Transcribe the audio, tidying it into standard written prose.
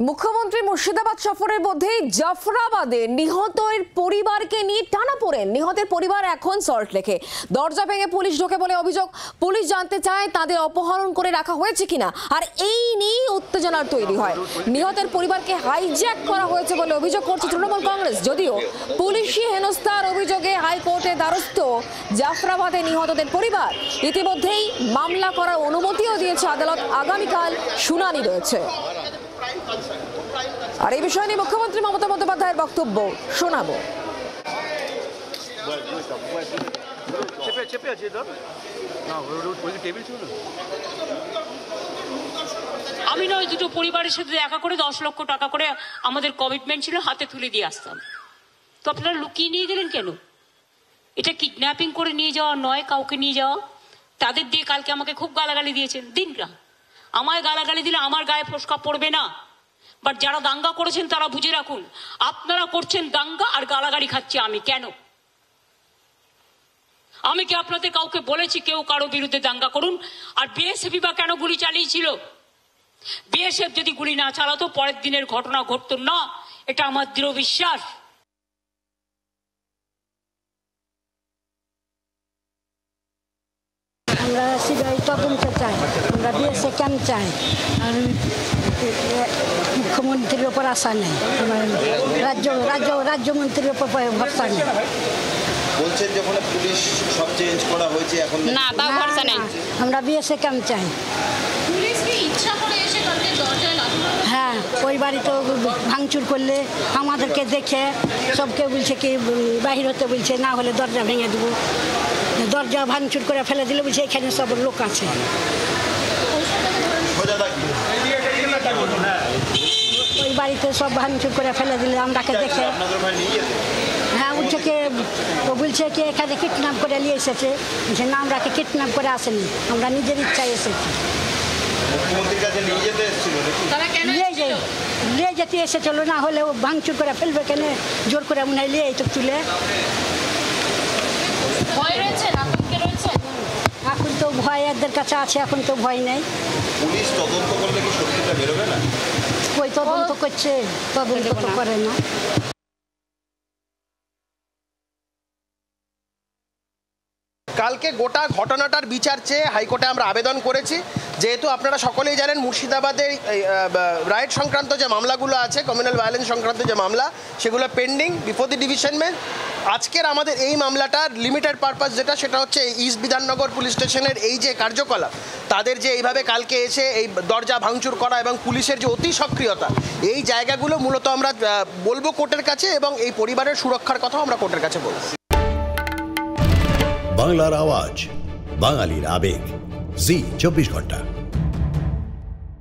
মুখ্যমন্ত্রী মুর্শিদাবাদ সফরের মধ্যেই জাফরাবাদে নিহতের পরিবারকে নিয়ে টানাপোড়েন। নিহতের পরিবার এখন সল্টলেকে। দরজা ভেঙে পুলিশ ঢোকে বলে অভিযোগ। পুলিশ জানতে চায় তাদের অপহরণ করে রাখা হয়েছে কিনা, আর এই নিয়ে উত্তেজনার তৈরি হয়। নিহতের পরিবারকে হাইজ্যাক করা হয়েছে বলে অভিযোগ করছে তৃণমূল কংগ্রেস। যদিও পুলিশি হেনস্থার অভিযোগে হাইকোর্টে দ্বারস্থ জাফরাবাদে নিহতদের পরিবার। ইতিমধ্যেই মামলা করার অনুমতিও দিয়েছে আদালত। আগামীকাল শুনানি রয়েছে। আর এই বিষয় নিয়ে মুখ্যমন্ত্রী মমতা বন্দ্যোপাধ্যায়ের বক্তব্য শোনাবো। আমি নয়, দুটো পরিবারের সাথে দেখা করে 10 লক্ষ টাকা করে আমাদের কমিটমেন্ট ছিল, হাতে তুলে দিয়ে আসতাম। তো আপনারা লুকিয়ে নিয়ে গেলেন কেন? এটা কিডন্যাপিং করে নিয়ে যাওয়া নয়, কাউকে নিয়ে যাওয়া। তাদের দিয়ে কালকে আমাকে খুব গালাগালি দিয়েছেন। দিনরা আমায় গালাগালি দিলে আমার গায়ে ফোসকা পড়বে না, বাট যারা দাঙ্গা করেছেন তারা বুঝে রাখুন, আপনারা করছেন দাঙ্গা আর গালাগালি খাচ্ছি আমি। কেন? আমি কি আপনাদের কাউকে বলেছি কেউ কারো বিরুদ্ধে দাঙ্গা করুন? আর বিএসএফ বা কেন গুলি চালিয়েছিল? বিএসএফ যদি গুলি না চালাতো পরের দিনের ঘটনা ঘটতো না, এটা আমার দৃঢ় বিশ্বাস। আমরা সিবিআই তদন্ত চাই, আমরা বিএসএফ কেন চাই, আর মুখ্যমন্ত্রীর ওপর আশা নেই, আমার রাজ্যমন্ত্রীর ওপর ভরসা নেই। বলছেন যখন পুলিশ সব চেঞ্জ করা হয়েছে এখন না, তা ভরসা নেই। আমরা বিএসএফ কেন চাই। পুলিশ কি ইচ্ছা করে এসে কালকে দরজায় লাগলো? হ্যাঁ, ওই বাড়ি তো ভাঙচুর করলে আমাদেরকে দেখে সবকে বলছে কি বাহির হতে বলছে, না হলে দরজা ভেঙে দেবো। দরজা ভাঙচুর করে ফেলে দিলে বলছে এখানে সব লোক আছে। ওই বাড়িতে সব ভাঙচুর করে ফেলে দিলে আমরাকে দেখে, হ্যাঁ বলছে কি এখানে কিডন্যাপ করে নিয়ে এসেছে। বলছে না, আমরাকে কিডন্যাপ করে আসেনি, আমরা নিজের ইচ্ছায় এসেছি। নিয়ে যেতে এসেছিল, না হলে ও ভাঙচুর করে ফেলবে কেন? জোর করে মনে হয় নিয়ে তো তুলে। এখন তো ভয় এদের কাছে আছে, এখন তো ভয় নেই। পুলিশ তদন্ত করলে কি সত্যিটা বেরোবে না? ওই তদন্ত করছে, তদন্ত তো করে না। কালকে গোটা ঘটনাটার বিচার চেয়ে হাইকোর্টে আমরা আবেদন করেছি। যেহেতু আপনারা সকলেই জানেন মুর্শিদাবাদের রাইট সংক্রান্ত যে মামলাগুলো আছে, কমিউনাল ভায়োলেন্স সংক্রান্ত যে মামলা, সেগুলো pending before the division bench. আজকের আমাদের এই মামলাটার লিমিটেড পারপাস সেটা হচ্ছে ইস্ট বিধাননগর পুলিশ স্টেশনের এই যে কার্যকলাপ, তাদের যে এইভাবে কালকে এসে এই দরজা ভাঙচুর করা এবং পুলিশের যে অতি সক্রিয়তা, এই জায়গাগুলো মূলত আমরা বলবো কোর্টের কাছে, এবং এই পরিবারের সুরক্ষার কথাও আমরা কোর্টের কাছে বলবো। বাংলার আওয়াজ, বাঙালির আবেগ, জি 24 ঘন্টা।